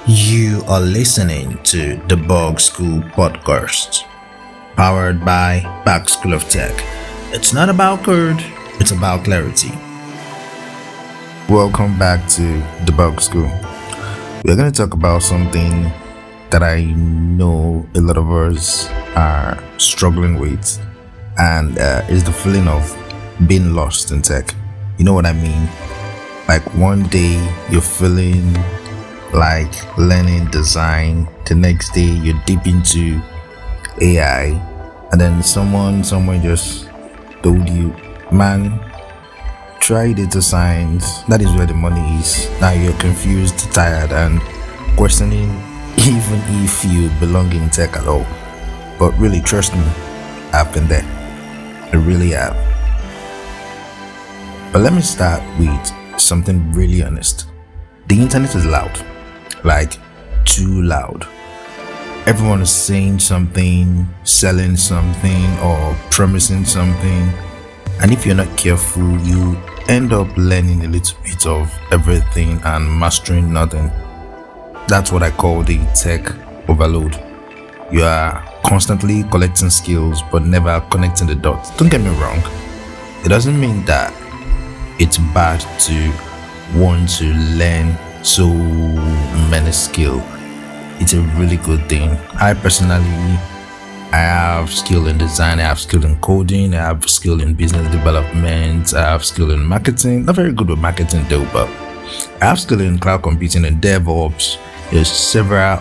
You are listening to the Bug School podcast, powered by Back School of Tech. It's not about code, it's about clarity. Welcome back to the Bug School. We're going to talk about something that I know a lot of us are struggling with, and is the feeling of being lost in tech. You know what I mean? Like one day you're feeling like learning design, the next day you're deep into AI, and then someone somewhere just told you, man, try data science, that is where the money is. Now you're confused, tired, and questioning even if you belong in tech at all. But really, trust me, I've been there. I really have. But let me start with something really honest. The internet is loud, like too loud. Everyone is saying something, selling something, or promising something. And if you're not careful, you end up learning a little bit of everything and mastering nothing. That's what I call the tech overload. You are constantly collecting skills but never connecting the dots. Don't get me wrong, it doesn't mean that it's bad to want to learn so many skills. It's a really good thing. I have skill in design, I have skill in coding, I have skill in business development, I have skill in marketing. Not very good with marketing though, but I have skill in cloud computing and DevOps. There's several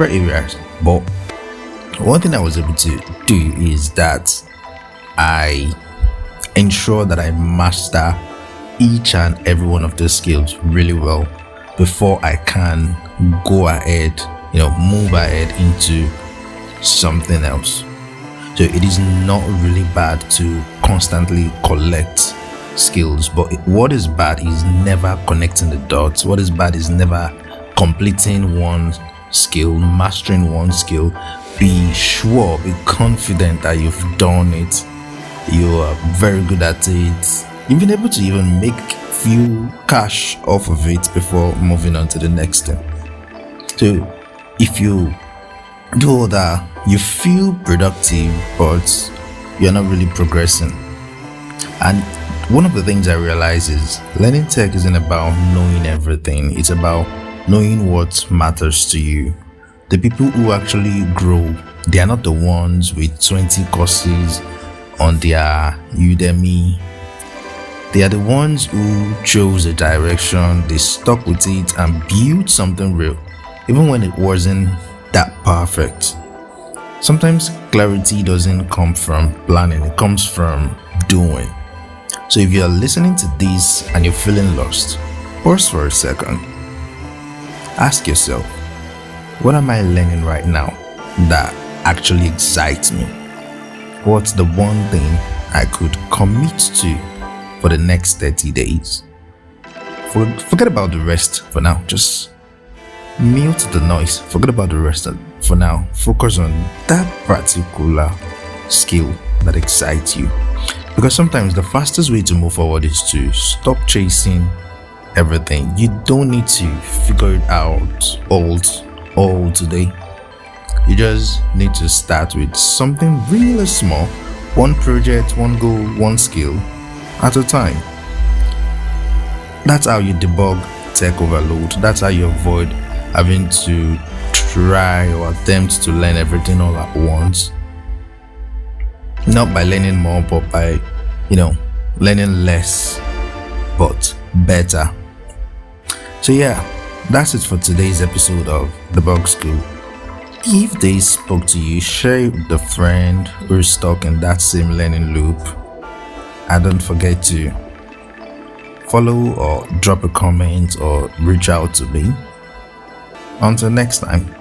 areas. But one thing I was able to do is that I ensure that I master each and every one of those skills really well before I can go ahead, move ahead into something else. So it is not really bad to constantly collect skills, but what is bad is never connecting the dots. What is bad is never completing one skill, mastering one skill. Be sure, be confident that you've done it. You are very good at it. You've been able to even make few cash off of it before moving on to the next thing. So if you do all that, you feel productive, but you're not really progressing. And one of the things I realize is learning tech isn't about knowing everything. It's about knowing what matters to you. The people who actually grow, they are not the ones with 20 courses on their Udemy. They are the ones who chose a direction, they stuck with it and built something real, even when it wasn't that perfect. Sometimes clarity doesn't come from planning, it comes from doing. So if you're listening to this and you're feeling lost, pause for a second. Ask yourself, what am I learning right now that actually excites me? What's the one thing I could commit to for the next 30 days? Forget about the rest for now. Just mute the noise. Forget about the rest for now. Focus on that particular skill that excites you. Because sometimes the fastest way to move forward is to stop chasing everything. You don't need to figure it out all today. You just need to start with something really small. One project, one goal, one skill at a time. That's how you debug tech overload. That's how you avoid having to try or attempt to learn everything all at once. Not by learning more, but by, learning less, but better. So yeah, that's it for today's episode of The Bug School. If they spoke to you, share it with a friend who's stuck in that same learning loop. And don't forget to follow or drop a comment or reach out to me. Until next time.